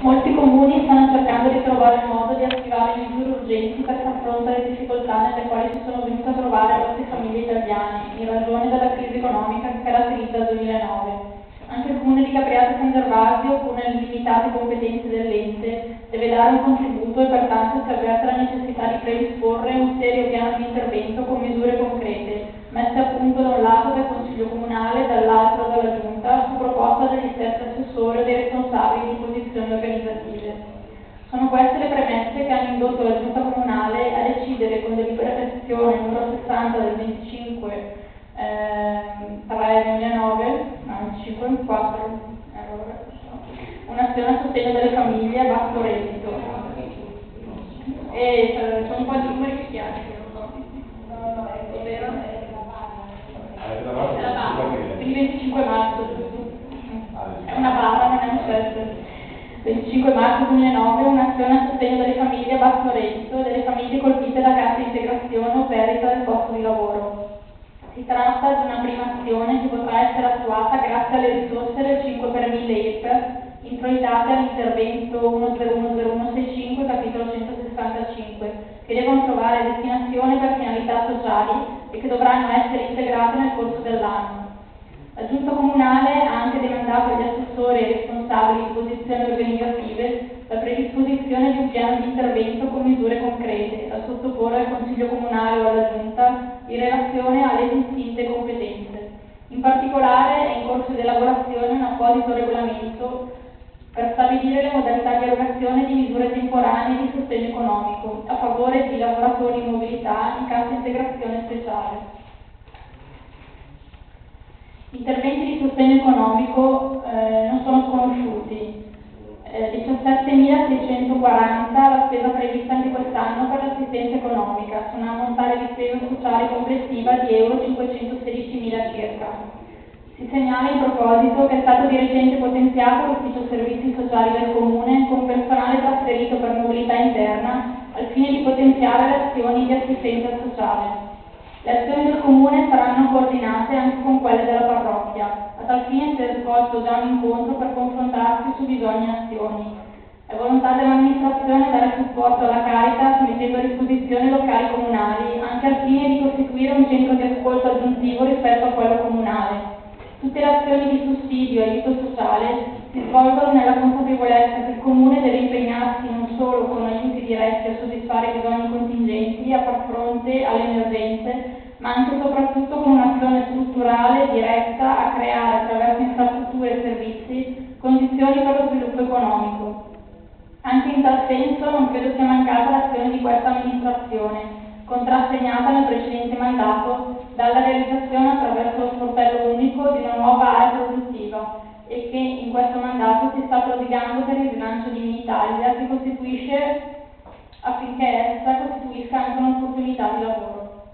Molti comuni stanno cercando di trovare il modo di attivare misure urgenti per far fronte alle difficoltà nelle quali si sono venute a trovare molte famiglie italiane in ragione della crisi economica che caratterizza il 2009. Anche il comune di Capriate San Gervasio, pur nelle limitate competenze dell'ente, deve dare un contributo e pertanto si avverte la necessità di predisporre un serio piano di intervento con misure concrete, messe a punto da un lato dal Consiglio Comunale e dall'altro dalla Giunta, su proposta degli stessi assessori o dei responsabili di posizioni organizzative. Sono queste le premesse che hanno indotto la Giunta Comunale a decidere con deliberazione numero 60 del 25 2009, 4, un'azione a sostegno delle famiglie a basso reddito. E c'è un po' di numeri che spiacciono, no, è vero? È la barra, quindi 25 marzo, è una barra, non è un set. 25 marzo 2009, un'azione a sostegno delle famiglie a basso reddito e delle famiglie colpite da cassa integrazione o perdita del posto di lavoro. Si tratta di una prima azione che potrà essere attuata grazie alle risorse del 5 per 1000 IRPEF introitate all'intervento 10010165 capitolo 165, che devono trovare destinazione per finalità sociali e che dovranno essere integrate nel corso dell'anno. La Giunta Comunale ha anche demandato agli assessori e responsabili di posizioni organizzative la predisposizione di un piano di intervento con misure concrete da sottoporre al Consiglio Comunale o alla Giunta in relazione alle distinte competenze. In particolare è in corso di elaborazione un apposito regolamento per stabilire le modalità di erogazione di misure temporanee di sostegno economico a favore di lavoratori in mobilità in cassa integrazione speciale. Interventi di sostegno economico non sono sconosciuti. 17.640 la spesa prevista anche quest'anno per l'assistenza economica, su un ammontare di spesa sociale complessiva di euro 516.000 circa. Si segnala in proposito che è stato di recente potenziato l'ufficio servizi sociali del comune con personale trasferito per mobilità interna al fine di potenziare le azioni di assistenza sociale. Le azioni del comune saranno coordinate anche con quelle della parrocchia. A tal fine si è svolto già un incontro per confrontarsi su bisogni e azioni. È volontà dell'amministrazione dare supporto alla Caritas mettendo a disposizione locali comunali, anche al fine di costituire un centro di ascolto aggiuntivo rispetto a quello comunale. Tutte le azioni di sussidio e aiuto sociale si svolgono nella consapevolezza che il comune deve impegnarsi non solo con aiuti diretti a soddisfare i bisogni contingenti e a far fronte alle emergenze, ma anche e soprattutto con un'azione strutturale diretta a creare attraverso infrastrutture e servizi condizioni per lo sviluppo economico. Anche in tal senso non credo sia mancata l'azione di questa amministrazione, contrassegnata nel precedente mandato dalla realizzazione attraverso lo sportello unico di una nuova area produttiva e che in questo mandato si sta prodigando per il rilancio di Minitalia che costituisce affinché essa costituisca anche un'opportunità di lavoro.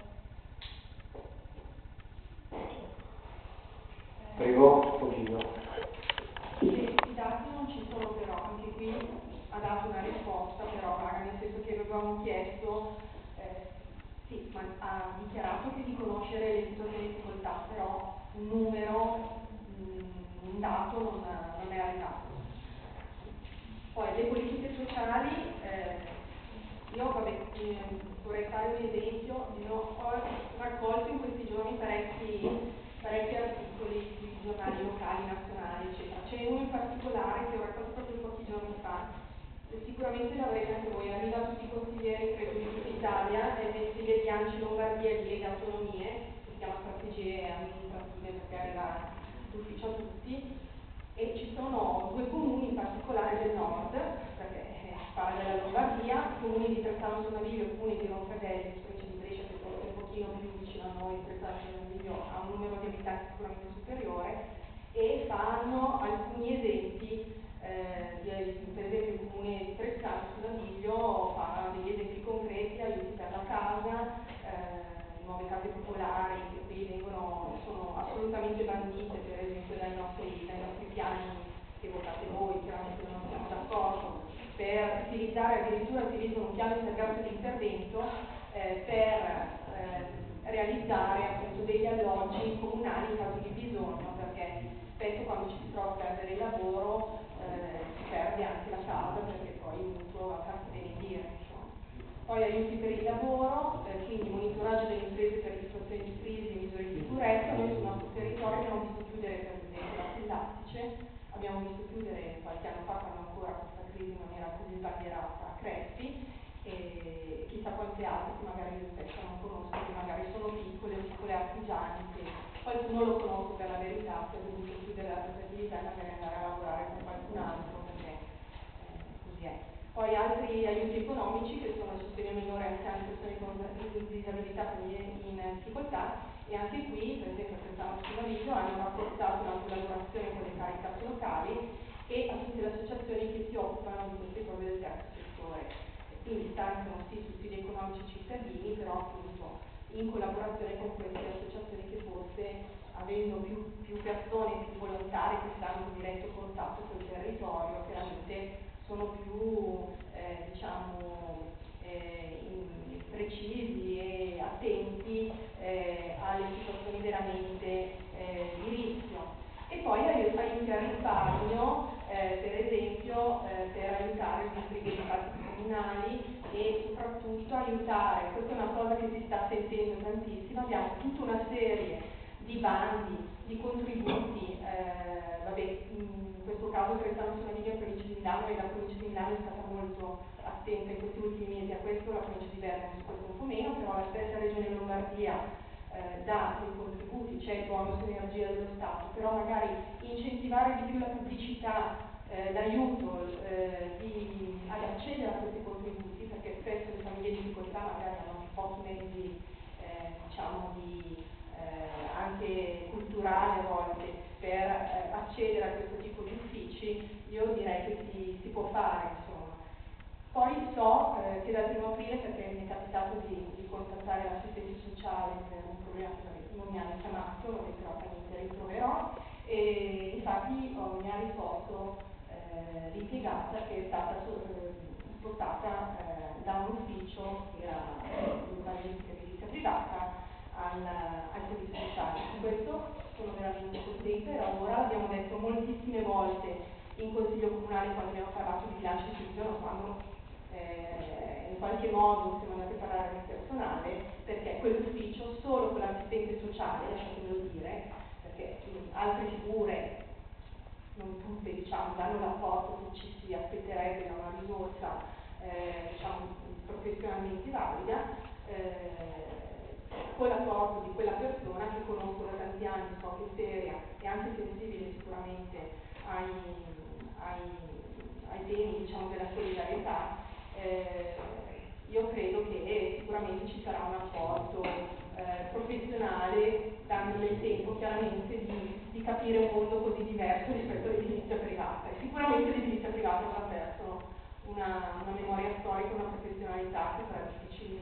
Prego, pochino. I dati non ci sono però, anche qui ha dato una risposta però vaga, nel senso che avevamo chiesto, sì, ma ha dichiarato che di conoscere le situazioni di difficoltà, però un numero, un dato non è arrivato. Poi le politiche sociali, io vorrei fare un esempio, ho raccolto in questi giorni parecchi articoli sui giornali locali, nazionali, eccetera. C'è uno in particolare che ho raccolto proprio pochi giorni fa, sicuramente l'avrete anche voi, arriva a tutti i consiglieri, credo, di tutta Italia, è il mensile di ANCI Lombardia di Lega Autonomie, che si chiama Strategie Amministrative perché arriva d'ufficio a tutti, e ci sono due comuni in particolare del nord, perché parla della Lombardia, comuni di Trezzano sul Naviglio e comuni di Roncadelli, specie di Brescia, che forse è un pochino più vicino a noi, Trezzano sul Naviglio ha un numero di abitanti sicuramente superiore, e fanno alcuni esempi, per esempio il comune di Trezzano sul Naviglio fa degli esempi concreti, aiuti per la casa, nuove case popolari che qui sono assolutamente bandite per esempio dai nostri piani che votate voi, chiaramente non siamo d'accordo, per addirittura utilizzano un piano integrato di intervento per realizzare appunto degli alloggi comunali in caso di bisogno, perché spesso quando ci si trova a perdere il lavoro si perde paghi anche la casa perché poi il mutuo va a farsi benedire, insomma. Poi aiuti per il lavoro, quindi monitoraggio delle imprese per le situazioni di crisi e misure di sicurezza. Noi sul nostro territorio abbiamo visto chiudere per esempio la Lattice, abbiamo visto chiudere qualche anno fa, quando ancora questa crisi non era così sbandierata, a Crespi, e chissà quante altre che magari io stesso non conosco, che magari sono piccole artigiani, che qualcuno lo conosco per la verità, che ha dovuto chiudere la propria attività e magari andare a lavorare con qualcun altro, perché così è. Poi altri aiuti economici che sono il sostegno minore anche alle persone con disabilità, quindi in difficoltà, e anche qui, per esempio, pensando a video, hanno rafforzato la collaborazione con le Caritas locali e a tutte le associazioni che si occupano di queste cose del terzo settore. E quindi stanziano sì sussidi economici ai cittadini, però appunto in collaborazione con queste associazioni che forse, avendo più persone, più volontari che stanno in diretto contatto col territorio, chiaramente sono più precisi e attenti alle situazioni veramente di rischio. E poi aiuti al risparmio, per esempio per aiutare gli imprese di parchi comunali e soprattutto aiutare, questa è una cosa che si sta sentendo tantissimo, abbiamo tutta una serie di bandi, di contributi, in questo caso Trentano sulla Vigna in provincia di Milano, e la provincia di Milano è stata molto attenta in questi ultimi mesi a questo, la provincia di Bergamo su questo un po' meno, però la stessa regione Lombardia dà dei contributi, c'è il bonus energia dello Stato, però magari incentivare di più la pubblicità, l'aiuto ad accedere a questi contributi, perché spesso le famiglie in difficoltà magari hanno pochi mezzi anche culturali a volte per accedere a questo tipo di uffici, io direi che si può fare, insomma. Poi so che dal 1° aprile, perché mi è capitato di contattare l'assistente sociale per un problema che non mi ha richiamato, lo però niente, ritroverò, e infatti mi ha risposto l'impiegata che è stata spostata da un ufficio che era un'edilizia privata al servizio sociale. Su questo sono veramente contenta, era ora, l'abbiamo detto moltissime volte in Consiglio Comunale quando abbiamo parlato di bilancio di istituzione, quando in qualche modo siamo andati a parlare del personale, perché quell'ufficio solo con l'assistente sociale, lasciatemelo dire, perché altre figure, non tutte danno l'apporto che ci si aspetterebbe da una risorsa professionalmente valida, con l'apporto di quella persona che conosco da tanti anni, so che è seria e anche sensibile sicuramente ai temi della solidarietà, io credo che sicuramente ci sarà un apporto professionale, dandole il tempo chiaramente di capire un mondo così diverso rispetto all'edilizia privata. E sicuramente l'edilizia privata avrà perso una memoria storica, una professionalità che sarà difficile